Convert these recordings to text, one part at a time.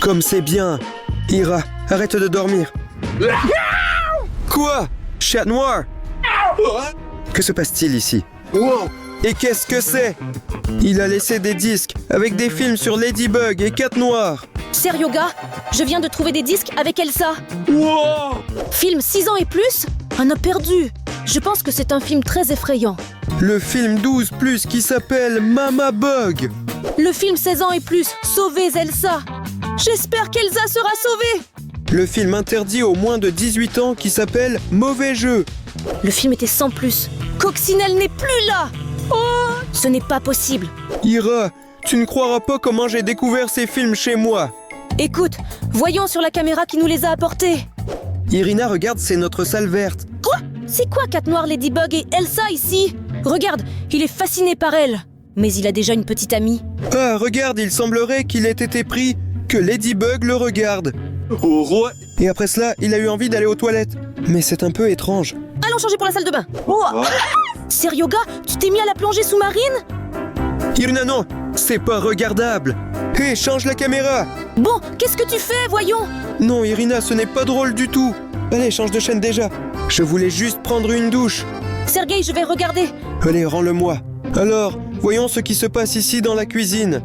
Comme c'est bien. Ira, arrête de dormir. Quoi? Chat noir? Que se passe-t-il ici? Et qu'est-ce que c'est? Il a laissé des disques avec des films sur Ladybug et Cat Noir. Sérieux gars, je viens de trouver des disques avec Elsa. Film 6 ans et plus? On a perdu. Je pense que c'est un film très effrayant. Le film 12+, qui s'appelle Mama Bug. Le film 16 ans et plus, Sauvez Elsa. J'espère qu'Elsa sera sauvée. Le film interdit aux moins de 18 ans qui s'appelle Mauvais jeu. Le film était sans plus. Coccinelle n'est plus là. Oh, ce n'est pas possible. Ira, tu ne croiras pas comment j'ai découvert ces films chez moi. Écoute, voyons sur la caméra qui nous les a apportés. Irina, regarde, c'est notre salle verte. Quoi? C'est quoi Cat Noir, Ladybug et Elsa ici? Regarde, il est fasciné par elle. Mais il a déjà une petite amie. Ah, regarde, il semblerait qu'il ait été pris, que Ladybug le regarde. Et après cela, il a eu envie d'aller aux toilettes. Mais c'est un peu étrange. Allons changer pour la salle de bain. Sérieux gars, tu t'es mis à la plongée sous-marine? Irina, non, c'est pas regardable. Hé, change la caméra. Bon, qu'est-ce que tu fais, voyons? Non, Irina, ce n'est pas drôle du tout. Allez, change de chaîne déjà. Je voulais juste prendre une douche. Sergueï, je vais regarder. Allez, rends-le-moi. Alors, voyons ce qui se passe ici dans la cuisine.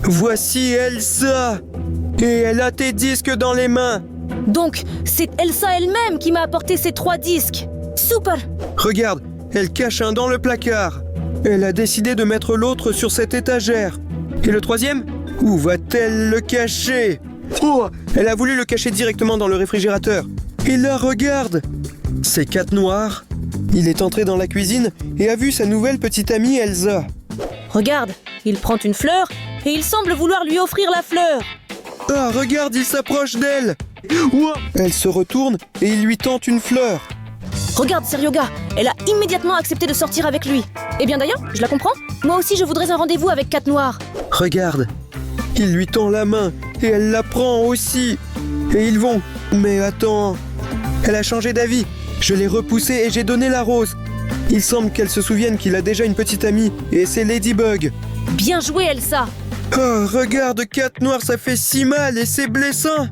Voici Elsa. Et elle a tes disques dans les mains. Donc, c'est Elsa elle-même qui m'a apporté ces 3 disques. Super. Regarde, elle cache un dans le placard. Elle a décidé de mettre l'autre sur cette étagère. Et le troisième? Où va-t-elle le cacher? Oh, elle a voulu le cacher directement dans le réfrigérateur. Et là, regarde! C'est Cat Noir. Il est entré dans la cuisine et a vu sa nouvelle petite amie Elsa. Regarde, il prend une fleur et il semble vouloir lui offrir la fleur. Ah, regarde, il s'approche d'elle. Elle se retourne et il lui tend une fleur. Regarde, Seryoga, elle a immédiatement accepté de sortir avec lui. Eh bien d'ailleurs, je la comprends. Moi aussi, je voudrais un rendez-vous avec Cat Noir. Regarde, il lui tend la main et elle la prend aussi. Et ils vont. Mais attends, elle a changé d'avis. Je l'ai repoussée et j'ai donné la rose. Il semble qu'elle se souvienne qu'il a déjà une petite amie et c'est Ladybug. Bien joué, Elsa. Oh, regarde, Cat Noir, ça fait si mal et c'est blessant.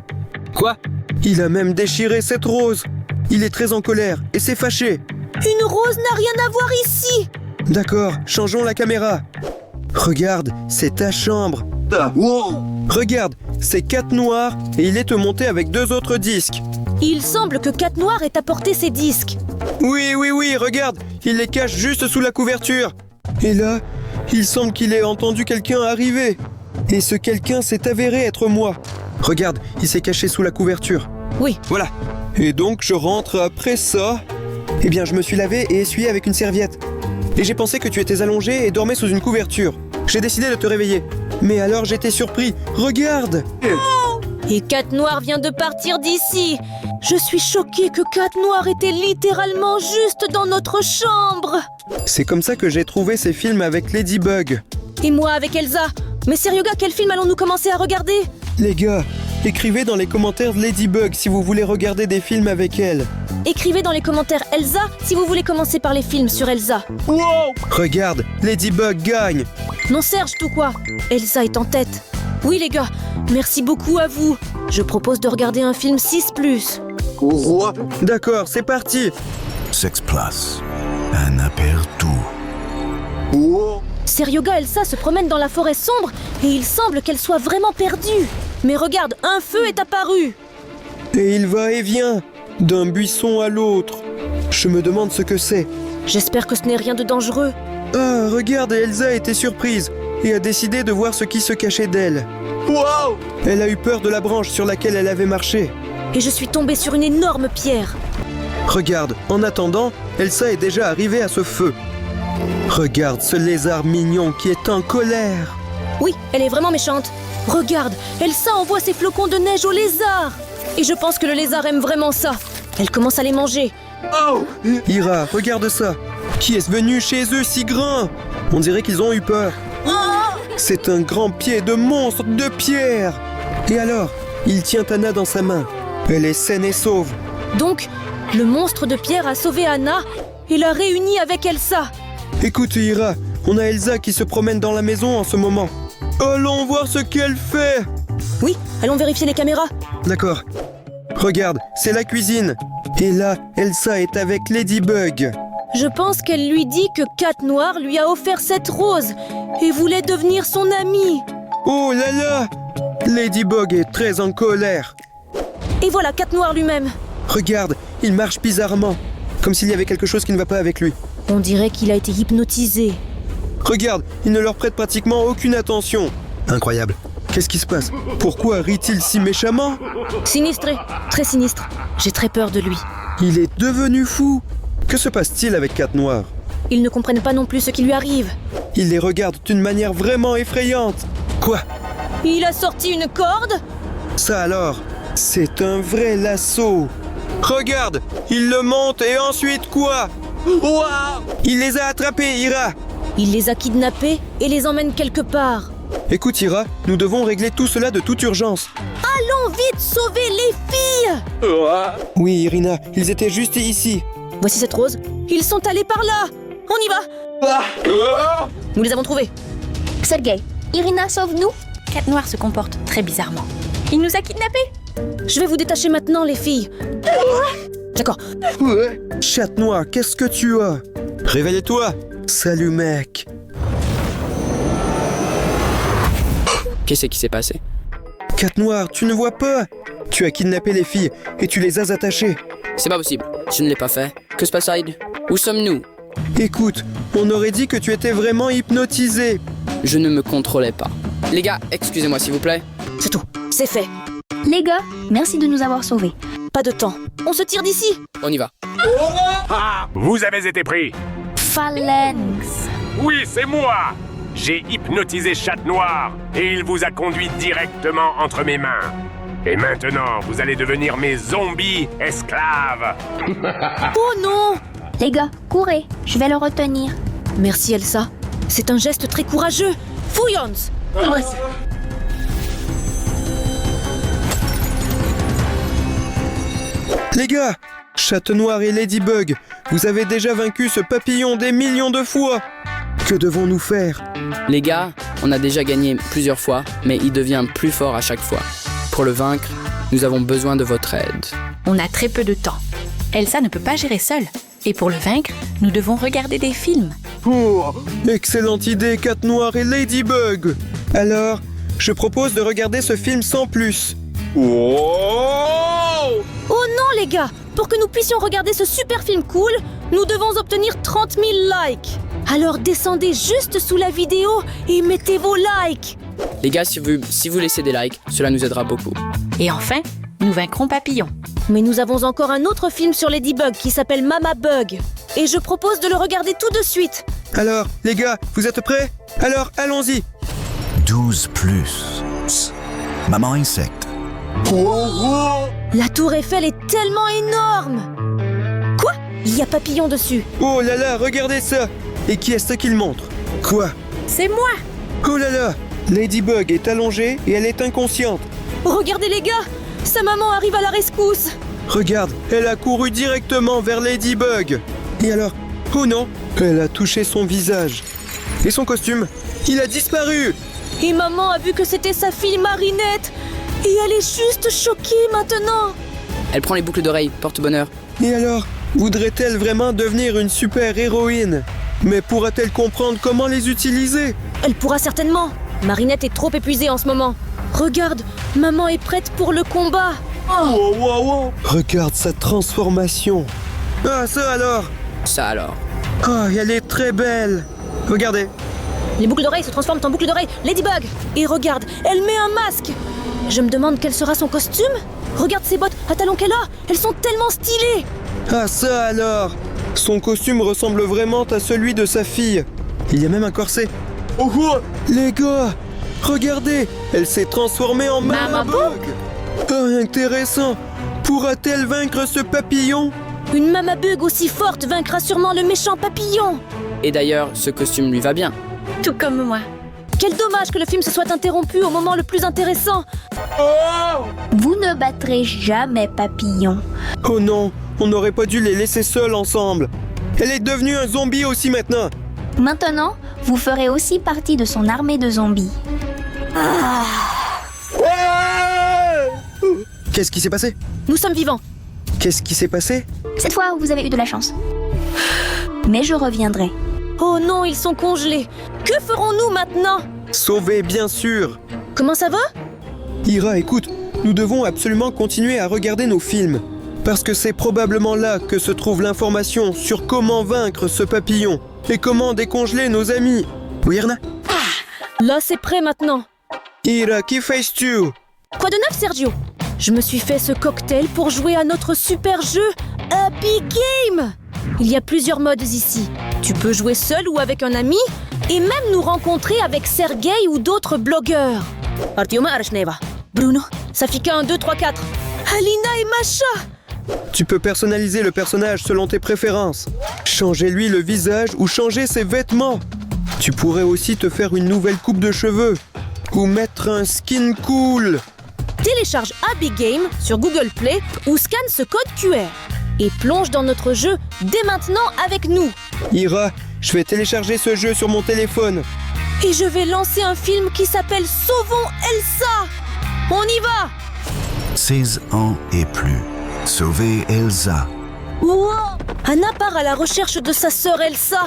Quoi? Il a même déchiré cette rose. Il est très en colère et s'est fâché. Une rose n'a rien à voir ici. D'accord, changeons la caméra. Regarde, c'est ta chambre. Regarde, c'est Cat Noir et il est monté avec 2 autres disques. Il semble que Cat Noir ait apporté ses disques. Oui, regarde, il les cache juste sous la couverture. Et là, il semble qu'il ait entendu quelqu'un arriver. Et ce quelqu'un s'est avéré être moi. Regarde, il s'est caché sous la couverture. Oui. Voilà. Et donc, je rentre après ça. Eh bien, je me suis lavé et essuyé avec une serviette. Et j'ai pensé que tu étais allongé et dormais sous une couverture. J'ai décidé de te réveiller. Mais alors, j'étais surpris. Regarde! Et Cat Noir vient de partir d'ici. Je suis choquée que Cat Noir était littéralement juste dans notre chambre. C'est comme ça que j'ai trouvé ces films avec Ladybug. Et moi avec Elsa. Mais sérieux gars, quel film allons-nous commencer à regarder? Les gars, écrivez dans les commentaires Ladybug si vous voulez regarder des films avec elle. Écrivez dans les commentaires Elsa si vous voulez commencer par les films sur Elsa. Regarde, Ladybug gagne. Non Serge, tout quoi? Elsa est en tête. Oui les gars, merci beaucoup à vous. Je propose de regarder un film 6+. D'accord, c'est parti. 6+. Un aperçu. Seryoga, Elsa se promène dans la forêt sombre et il semble qu'elle soit vraiment perdue. Mais regarde, un feu est apparu. Et il va et vient, d'un buisson à l'autre. Je me demande ce que c'est. J'espère que ce n'est rien de dangereux. Ah, regarde, Elsa était surprise et a décidé de voir ce qui se cachait d'elle. Wow! Elle a eu peur de la branche sur laquelle elle avait marché. Et je suis tombée sur une énorme pierre. Regarde, en attendant, Elsa est déjà arrivée à ce feu. Regarde ce lézard mignon qui est en colère. Oui, elle est vraiment méchante. Regarde, Elsa envoie ses flocons de neige au lézard. Et je pense que le lézard aime vraiment ça. Elle commence à les manger. Oh! Ira, regarde ça. Qui est venu chez eux si grand? On dirait qu'ils ont eu peur. C'est un grand pied de monstre de pierre. Et alors, il tient Anna dans sa main. Elle est saine et sauve. Donc, le monstre de pierre a sauvé Anna et l'a réunie avec Elsa. Écoute Ira, on a Elsa qui se promène dans la maison en ce moment. Allons voir ce qu'elle fait. Oui, allons vérifier les caméras. D'accord. Regarde, c'est la cuisine. Et là, Elsa est avec Ladybug. Je pense qu'elle lui dit que Cat Noire lui a offert cette rose et voulait devenir son amie. Oh là là! Ladybug est très en colère. Et voilà Cat Noire lui-même. Regarde, il marche bizarrement. Comme s'il y avait quelque chose qui ne va pas avec lui. On dirait qu'il a été hypnotisé. Regarde, il ne leur prête pratiquement aucune attention. Incroyable. Qu'est-ce qui se passe? Pourquoi rit-il si méchamment? Sinistré, très sinistre. J'ai très peur de lui. Il est devenu fou. Que se passe-t-il avec Cat Noire? Ils ne comprennent pas non plus ce qui lui arrive. Il les regarde d'une manière vraiment effrayante. Quoi? Il a sorti une corde? Ça alors? C'est un vrai lasso. Regarde, il le monte et ensuite quoi? Waouh! Il les a attrapés, Ira. Il les a kidnappés et les emmène quelque part. Écoute, Ira, nous devons régler tout cela de toute urgence. Allons vite sauver les filles! Oui, Irina, ils étaient juste ici. Voici cette rose. Ils sont allés par là. On y va. Nous les avons trouvés. Sergei, Irina, sauve-nous. Cat Noire se comporte très bizarrement. Il nous a kidnappés. Je vais vous détacher maintenant, les filles. D'accord. Chat Noir, qu'est-ce que tu as? Réveille-toi. Salut, mec. Qu'est-ce qui s'est passé? Cat Noir, tu ne vois pas? Tu as kidnappé les filles et tu les as attachées. C'est pas possible. Je ne l'ai pas fait. Que se passe-t-il? Où sommes-nous? Écoute, on aurait dit que tu étais vraiment hypnotisé. Je ne me contrôlais pas. Les gars, excusez-moi s'il vous plaît. C'est tout. C'est fait. Les gars, merci de nous avoir sauvés. Pas de temps. On se tire d'ici. On y va. Vous avez été pris. Phalanx. Oui, c'est moi. J'ai hypnotisé Chat Noire et il vous a conduit directement entre mes mains. Et maintenant, vous allez devenir mes zombies esclaves. Oh non! Les gars, courez, je vais le retenir. Merci, Elsa. C'est un geste très courageux. Fouillons! Les gars, Chat Noir et Ladybug, vous avez déjà vaincu ce papillon des millions de fois. Que devons-nous faire? Les gars, on a déjà gagné plusieurs fois, mais il devient plus fort à chaque fois. Pour le vaincre, nous avons besoin de votre aide. On a très peu de temps. Elsa ne peut pas gérer seule. Et pour le vaincre, nous devons regarder des films. Oh, excellente idée, Cat Noir et Ladybug. Alors, je propose de regarder ce film sans plus. Oh non, les gars! Pour que nous puissions regarder ce super film cool, nous devons obtenir 30 000 likes. Alors descendez juste sous la vidéo et mettez vos likes. Les gars, si vous laissez des likes, cela nous aidera beaucoup. Et enfin, nous vaincrons Papillon. Mais nous avons encore un autre film sur Ladybug qui s'appelle Mama Bug. Et je propose de le regarder tout de suite. Alors, les gars, vous êtes prêts? Alors, allons-y. 12 plus. Maman insecte. La tour Eiffel est tellement énorme. Quoi? Il y a Papillon dessus. Oh là là, regardez ça. Et qui est-ce qu'il montre? Quoi? C'est moi! Oh là là, Ladybug est allongée et elle est inconsciente. Regardez les gars, sa maman arrive à la rescousse. Regarde, elle a couru directement vers Ladybug. Et alors? Oh non, elle a touché son visage. Et son costume? Il a disparu. Et maman a vu que c'était sa fille Marinette. Et elle est juste choquée maintenant. Elle prend les boucles d'oreilles, porte-bonheur. Et alors? Voudrait-elle vraiment devenir une super héroïne? Mais pourra-t-elle comprendre comment les utiliser? Elle pourra certainement. Marinette est trop épuisée en ce moment. Regarde, maman est prête pour le combat. Regarde sa transformation. Ah, ça alors? Ça alors. Oh, elle est très belle. Regardez. Les boucles d'oreilles se transforment en boucles d'oreilles. Ladybug. Et regarde, elle met un masque. Je me demande quel sera son costume. Regarde ses bottes à talons qu'elle a. Elles sont tellement stylées. Ah, ça alors? Son costume ressemble vraiment à celui de sa fille. Il y a même un corset. Oh, les gars, regardez, elle s'est transformée en Mama Bug. Ah, intéressant. Pourra-t-elle vaincre ce papillon? Une Mama Bug aussi forte vaincra sûrement le méchant papillon. Et d'ailleurs, ce costume lui va bien. Tout comme moi. Quel dommage que le film se soit interrompu au moment le plus intéressant. Vous ne battrez jamais Papillon. Oh non, on n'aurait pas dû les laisser seuls ensemble. Elle est devenue un zombie aussi maintenant. Maintenant, vous ferez aussi partie de son armée de zombies. Qu'est-ce qui s'est passé? Nous sommes vivants. Qu'est-ce qui s'est passé? Cette fois, vous avez eu de la chance. Mais je reviendrai. Oh non, ils sont congelés. Que ferons-nous maintenant? Sauver, bien sûr. Comment ça va? Ira, écoute, nous devons absolument continuer à regarder nos films. Parce que c'est probablement là que se trouve l'information sur comment vaincre ce papillon et comment décongeler nos amis. Oui, Irna? Là, c'est prêt maintenant. Ira, qui fais-tu? Quoi de neuf, Sergio? Je me suis fait ce cocktail pour jouer à notre super jeu Happy Game. Il y a plusieurs modes ici. Tu peux jouer seul ou avec un ami et même nous rencontrer avec Sergei ou d'autres blogueurs. Artyoma Arshneva. Bruno, Safika 1, 2, 3, 4. Alina et Masha. Tu peux personnaliser le personnage selon tes préférences. Changer-lui le visage ou changer ses vêtements. Tu pourrais aussi te faire une nouvelle coupe de cheveux. Ou mettre un skin cool. Télécharge Happy Game sur Google Play ou scanne ce code QR. Et plonge dans notre jeu dès maintenant avec nous. Ira, je vais télécharger ce jeu sur mon téléphone. Et je vais lancer un film qui s'appelle Sauvons Elsa. On y va! 16 ans et plus. Sauver Elsa. Wow! Anna part à la recherche de sa sœur Elsa.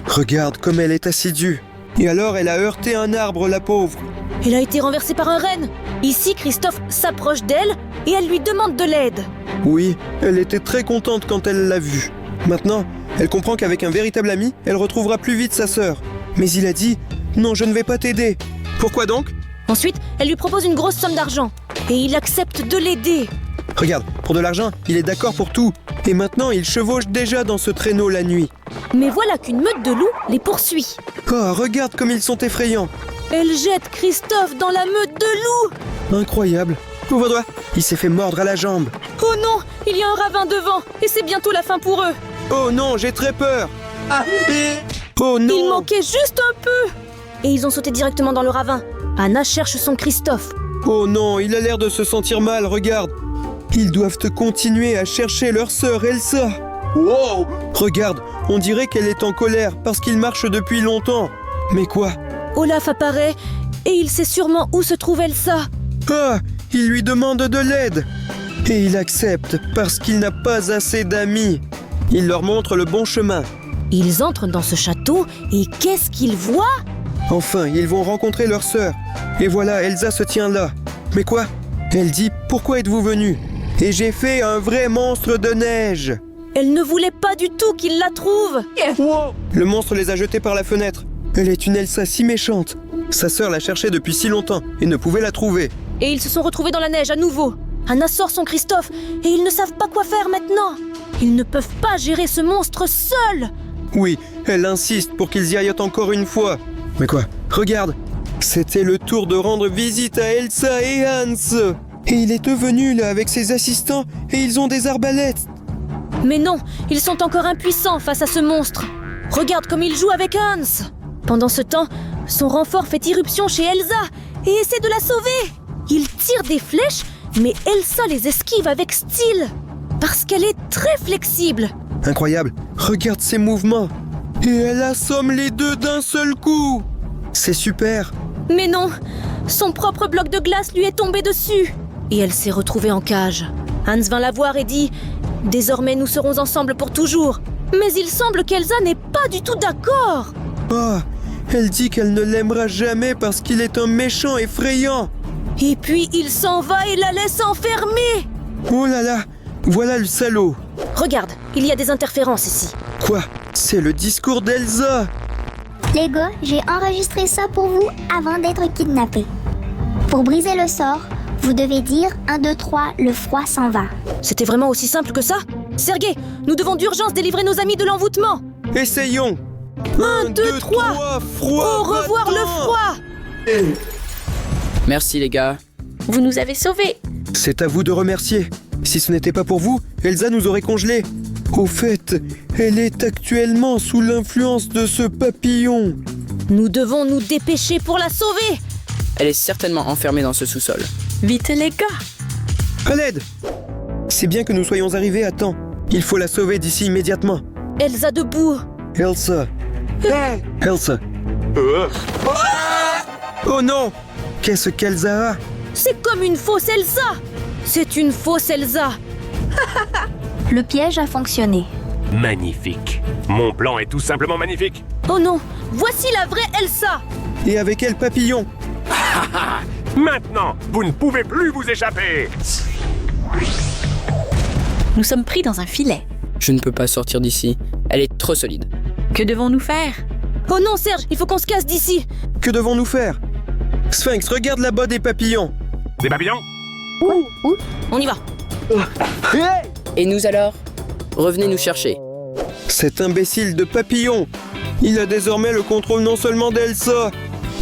Regarde comme elle est assidue. Et alors elle a heurté un arbre, la pauvre. Elle a été renversée par un renne. Ici, Christophe s'approche d'elle et elle lui demande de l'aide. Oui, elle était très contente quand elle l'a vue. Maintenant, elle comprend qu'avec un véritable ami, elle retrouvera plus vite sa sœur. Mais il a dit « Non, je ne vais pas t'aider ». Pourquoi donc? Ensuite, elle lui propose une grosse somme d'argent. Et il accepte de l'aider. Regarde, pour de l'argent, il est d'accord pour tout. Et maintenant, il chevauche déjà dans ce traîneau la nuit. Mais voilà qu'une meute de loups les poursuit. Oh, regarde comme ils sont effrayants. Elle jette Christophe dans la meute de loups. Incroyable. Ouvre-toi, il s'est fait mordre à la jambe. Oh non, il y a un ravin devant et c'est bientôt la fin pour eux. Oh non, j'ai très peur. Oh non. Il manquait juste un peu. Et ils ont sauté directement dans le ravin. Anna cherche son Christophe. Oh non, il a l'air de se sentir mal, regarde. Ils doivent continuer à chercher leur sœur Elsa. Wow. Regarde, on dirait qu'elle est en colère parce qu'il marche depuis longtemps. Mais quoi? Olaf apparaît et il sait sûrement où se trouve Elsa. Ah, il lui demande de l'aide. Et il accepte parce qu'il n'a pas assez d'amis. Il leur montre le bon chemin. Ils entrent dans ce château et qu'est-ce qu'ils voient? Enfin, ils vont rencontrer leur sœur. Et voilà, Elsa se tient là. Mais quoi? Elle dit « Pourquoi êtes-vous venus ?» Et j'ai fait un vrai monstre de neige. Elle ne voulait pas du tout qu'ils la trouvent. Le monstre les a jetés par la fenêtre. Elle est une Elsa si méchante. Sa sœur la cherchait depuis si longtemps et ne pouvait la trouver. Et ils se sont retrouvés dans la neige à nouveau. Anna sort son Christophe et ils ne savent pas quoi faire maintenant. Ils ne peuvent pas gérer ce monstre seuls. Oui, elle insiste pour qu'ils y aillent encore une fois. Mais quoi? Regarde, c'était le tour de rendre visite à Elsa et Hans. Et il est venu là avec ses assistants et ils ont des arbalètes. Mais non, ils sont encore impuissants face à ce monstre. Regarde comme il joue avec Hans. Pendant ce temps, son renfort fait irruption chez Elsa et essaie de la sauver. Il tire des flèches, mais Elsa les esquive avec style. Parce qu'elle est très flexible. Incroyable, regarde ses mouvements. Et elle assomme les deux d'un seul coup. C'est super. Mais non, son propre bloc de glace lui est tombé dessus. Et elle s'est retrouvée en cage. Hans vint la voir et dit « Désormais nous serons ensemble pour toujours ». Mais il semble qu'Elsa n'est pas du tout d'accord. Oh, elle dit qu'elle ne l'aimera jamais parce qu'il est un méchant effrayant. Et puis il s'en va et la laisse enfermer. Oh là là, voilà le salaud. Regarde, il y a des interférences ici. Quoi? C'est le discours d'Elsa. Les gars, j'ai enregistré ça pour vous avant d'être kidnappé. Pour briser le sort, vous devez dire 1, 2, 3, le froid s'en va. C'était vraiment aussi simple que ça? Sergei, nous devons d'urgence délivrer nos amis de l'envoûtement. Essayons. 1, 2, 3, froid. Au revoir le froid. Merci les gars. Vous nous avez sauvés. C'est à vous de remercier. Si ce n'était pas pour vous, Elsa nous aurait congelés. Au fait, elle est actuellement sous l'influence de ce papillon. Nous devons nous dépêcher pour la sauver. Elle est certainement enfermée dans ce sous-sol. Vite les gars. À l'aide! C'est bien que nous soyons arrivés à temps. Il faut la sauver d'ici immédiatement. Elsa debout. Elsa. Elsa. Oh non! Qu'est-ce qu'Elsa a? C'est comme une fausse Elsa. C'est une fausse Elsa. Le piège a fonctionné. Magnifique. Mon plan est tout simplement magnifique. Oh non, voici la vraie Elsa. Et avec elle Papillon. Maintenant, vous ne pouvez plus vous échapper. Nous sommes pris dans un filet. Je ne peux pas sortir d'ici. Elle est trop solide. Que devons-nous faire? Oh non, Serge, il faut qu'on se casse d'ici. Que devons-nous faire? Sphinx, regarde là-bas des papillons. Des papillons? On y va. Et nous alors? Revenez nous chercher. Cet imbécile de Papillon. Il a désormais le contrôle non seulement d'Elsa,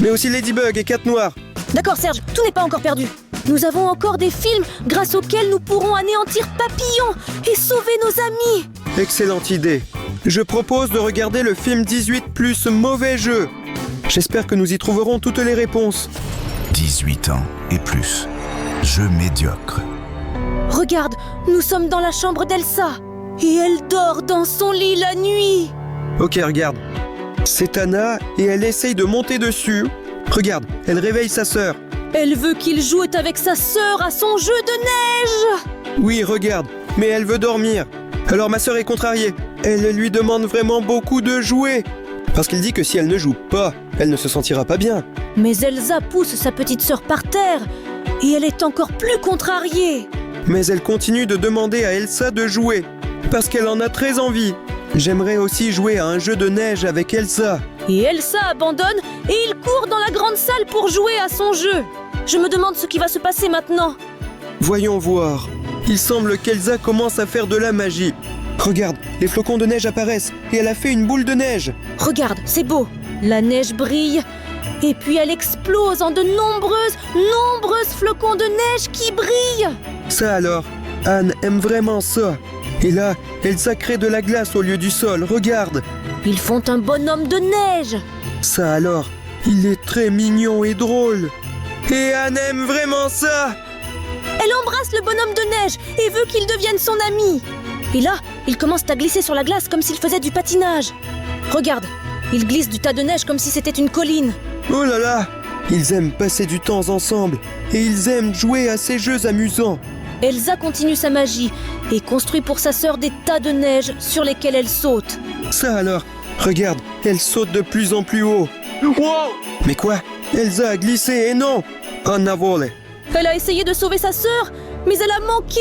mais aussi Ladybug et Cat Noir. D'accord, Serge, tout n'est pas encore perdu. Nous avons encore des films grâce auxquels nous pourrons anéantir Papillon et sauver nos amis. Excellente idée. Je propose de regarder le film 18+ Mauvais jeu. J'espère que nous y trouverons toutes les réponses. 18 ans et plus. Jeu médiocre. Regarde, nous sommes dans la chambre d'Elsa. Et elle dort dans son lit la nuit. Ok, regarde. C'est Anna et elle essaye de monter dessus. Regarde, elle réveille sa sœur. Elle veut qu'il joue avec sa sœur à son jeu de neige. Oui, regarde, mais elle veut dormir. Alors ma sœur est contrariée. Elle lui demande vraiment beaucoup de jouer. Parce qu'il dit que si elle ne joue pas, elle ne se sentira pas bien. Mais Elsa pousse sa petite sœur par terre. Et elle est encore plus contrariée. Mais elle continue de demander à Elsa de jouer. Parce qu'elle en a très envie. J'aimerais aussi jouer à un jeu de neige avec Elsa. Et Elsa abandonne et il court dans la grande salle pour jouer à son jeu. Je me demande ce qui va se passer maintenant. Voyons voir. Il semble qu'Elsa commence à faire de la magie. Regarde, les flocons de neige apparaissent et elle a fait une boule de neige. Regarde, c'est beau. La neige brille et puis elle explose en de nombreuses flocons de neige qui brillent. Ça alors, Anne aime vraiment ça. Et là, Elsa crée de la glace au lieu du sol, regarde. Ils font un bonhomme de neige. Ça alors, il est très mignon et drôle. Et Anne aime vraiment ça. Elle embrasse le bonhomme de neige et veut qu'il devienne son ami. Et là, ils commencent à glisser sur la glace comme s'ils faisaient du patinage. Regarde, ils glissent du tas de neige comme si c'était une colline. Oh là là, ils aiment passer du temps ensemble et ils aiment jouer à ces jeux amusants. Elsa continue sa magie et construit pour sa sœur des tas de neige sur lesquels elle saute. Ça alors, regarde, elle saute de plus en plus haut. Wow! Mais quoi? Elsa a glissé et non! Anna vole. Elle a essayé de sauver sa sœur, mais elle a manqué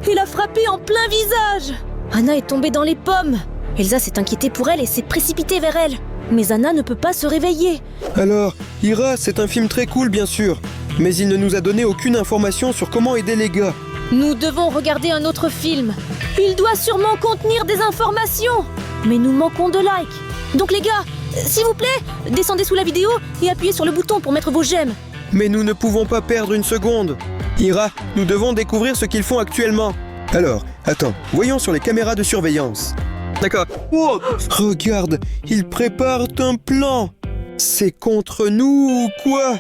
et l'a frappée en plein visage. Anna est tombée dans les pommes. Elsa s'est inquiétée pour elle et s'est précipitée vers elle. Mais Anna ne peut pas se réveiller. Alors, Ira, c'est un film très cool bien sûr, mais il ne nous a donné aucune information sur comment aider les gars. Nous devons regarder un autre film. Il doit sûrement contenir des informations. Mais nous manquons de likes. Donc les gars, s'il vous plaît, descendez sous la vidéo et appuyez sur le bouton pour mettre vos j'aime. Mais nous ne pouvons pas perdre une seconde. Ira, nous devons découvrir ce qu'ils font actuellement. Alors, attends, voyons sur les caméras de surveillance. D'accord. Wow. Regarde, ils préparent un plan. C'est contre nous ou quoi?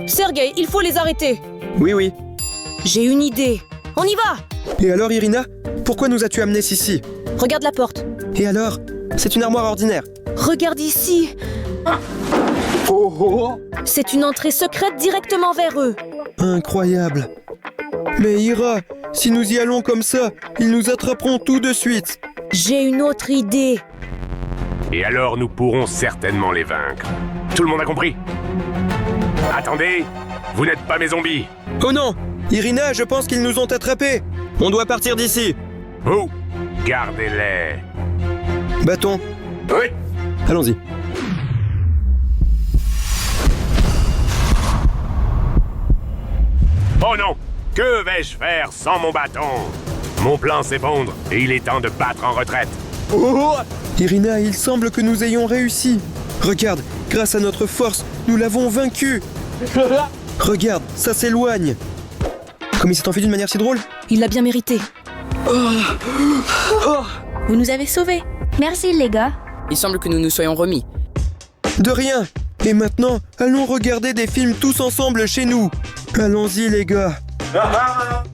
Sergei, il faut les arrêter. Oui. J'ai une idée. On y va! Et alors, Irina, pourquoi nous as-tu amenés ici? Regarde la porte. Et alors? C'est une armoire ordinaire. Regarde ici. C'est une entrée secrète directement vers eux. Incroyable. Mais Ira, si nous y allons comme ça, ils nous attraperont tout de suite. J'ai une autre idée. Et alors nous pourrons certainement les vaincre. Tout le monde a compris? Attendez, vous n'êtes pas mes zombies. Oh non! Irina, je pense qu'ils nous ont attrapés. On doit partir d'ici. Vous, gardez-les. Bâton. Oui. Allons-y. Oh non! Que vais-je faire sans mon bâton? Mon plan s'effondre et il est temps de battre en retraite. Irina, il semble que nous ayons réussi. Regarde, grâce à notre force, nous l'avons vaincu. Regarde, ça s'éloigne. Comme il s'est enfui d'une manière si drôle. Il l'a bien mérité. Vous nous avez sauvés. Merci les gars. Il semble que nous nous soyons remis. De rien. Et maintenant, allons regarder des films tous ensemble chez nous. Allons-y les gars.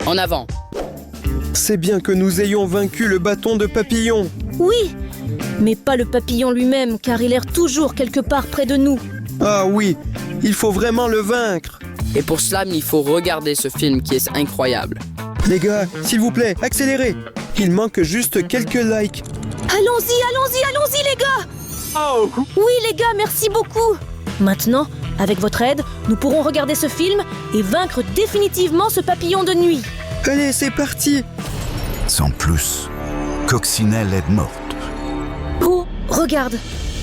En avant. C'est bien que nous ayons vaincu le bâton de Papillon. Oui, mais pas le papillon lui-même, car il erre toujours quelque part près de nous. Ah oui, il faut vraiment le vaincre. Et pour cela, il faut regarder ce film qui est incroyable. Les gars, s'il vous plaît, accélérez. Il manque juste quelques likes. Allons-y, les gars! Oui, les gars, merci beaucoup! Maintenant, avec votre aide, nous pourrons regarder ce film et vaincre définitivement ce papillon de nuit. Allez, c'est parti. Sans plus, Coccinelle est morte. Oh, regarde,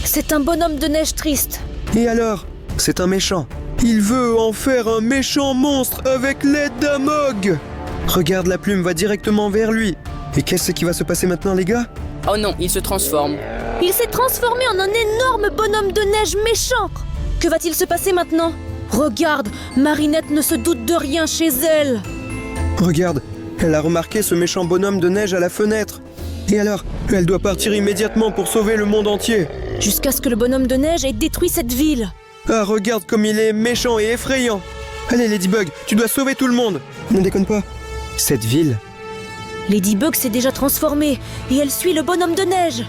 c'est un bonhomme de neige triste. Et alors? C'est un méchant. Il veut en faire un méchant monstre avec l'aide d'Amog. Regarde, la plume va directement vers lui. Et qu'est-ce qui va se passer maintenant, les gars? Oh non, il se transforme. Il s'est transformé en un énorme bonhomme de neige méchant. Que va-t-il se passer maintenant? Regarde, Marinette ne se doute de rien chez elle. Regarde, elle a remarqué ce méchant bonhomme de neige à la fenêtre. Et alors, elle doit partir immédiatement pour sauver le monde entier. Jusqu'à ce que le bonhomme de neige ait détruit cette ville. Ah, regarde comme il est méchant et effrayant. Allez, Ladybug, tu dois sauver tout le monde. Ne déconne pas. Cette ville... Ladybug s'est déjà transformée et elle suit le bonhomme de neige.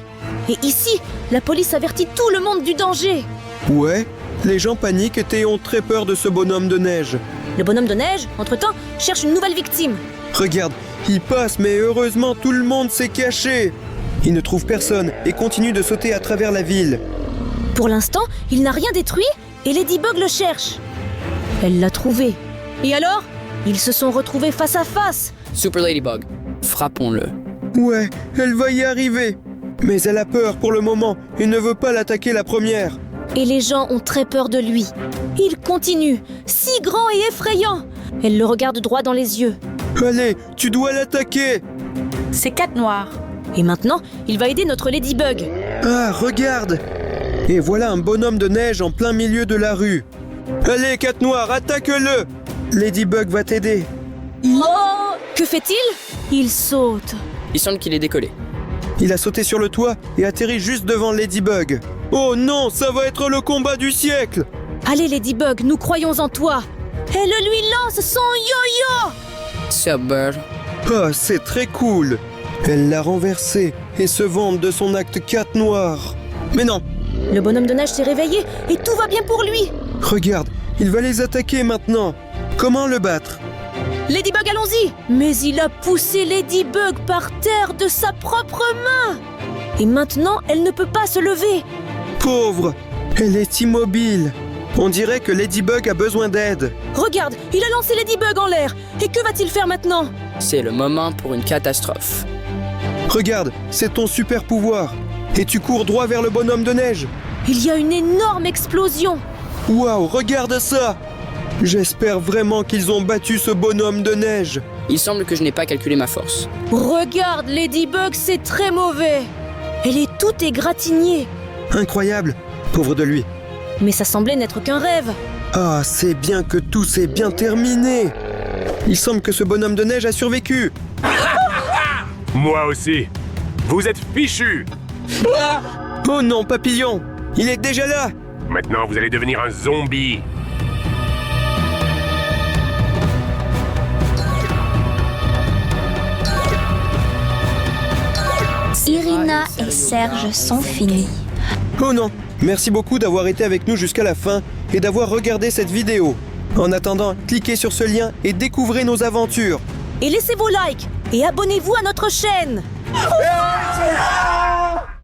Et ici, la police avertit tout le monde du danger. Ouais, les gens paniquent et ont très peur de ce bonhomme de neige. Le bonhomme de neige, entre-temps, cherche une nouvelle victime. Regarde, il passe, mais heureusement tout le monde s'est caché. Il ne trouve personne et continue de sauter à travers la ville. Pour l'instant, il n'a rien détruit et Ladybug le cherche. Elle l'a trouvé. Et alors? Ils se sont retrouvés face à face. Super Ladybug, frappons-le. Ouais, elle va y arriver. Mais elle a peur pour le moment et ne veut pas l'attaquer la première. Et les gens ont très peur de lui. Il continue, si grand et effrayant. Elle le regarde droit dans les yeux. Allez, tu dois l'attaquer. C'est Cat Noir. Et maintenant, il va aider notre Ladybug. Ah, regarde. Et voilà un bonhomme de neige en plein milieu de la rue. Allez, Cat Noir, attaque-le. Ladybug va t'aider. Oh! Que fait-il? Il saute. Il semble qu'il est décollé. Il a sauté sur le toit et atterri juste devant Ladybug. Oh non, ça va être le combat du siècle. Allez Ladybug, nous croyons en toi. Elle lui lance son yo-yo. Super. Ah, c'est très cool. Elle l'a renversé et se vante de son acte Cat Noir. Mais non. Le bonhomme de neige s'est réveillé et tout va bien pour lui. Regarde, il va les attaquer maintenant. Comment le battre? Ladybug, allons-y. Mais il a poussé Ladybug par terre de sa propre main. Et maintenant, elle ne peut pas se lever. Pauvre, elle est immobile. On dirait que Ladybug a besoin d'aide. Regarde, il a lancé Ladybug en l'air. Et que va-t-il faire maintenant? C'est le moment pour une catastrophe. Regarde, c'est ton super pouvoir. Et tu cours droit vers le bonhomme de neige. Il y a une énorme explosion. Waouh, regarde ça! J'espère vraiment qu'ils ont battu ce bonhomme de neige. Il semble que je n'ai pas calculé ma force. Regarde, Ladybug, c'est très mauvais. Elle est toute égratignée. Incroyable, pauvre de lui. Mais ça semblait n'être qu'un rêve. Ah, c'est bien que tout s'est bien terminé. Il semble que ce bonhomme de neige a survécu. Moi aussi. Vous êtes fichus. Oh non, Papillon, il est déjà là. Maintenant, vous allez devenir un zombie. Irina et Serge sont finis. Oh non, merci beaucoup d'avoir été avec nous jusqu'à la fin et d'avoir regardé cette vidéo. En attendant, cliquez sur ce lien et découvrez nos aventures. Et laissez vos likes et abonnez-vous à notre chaîne.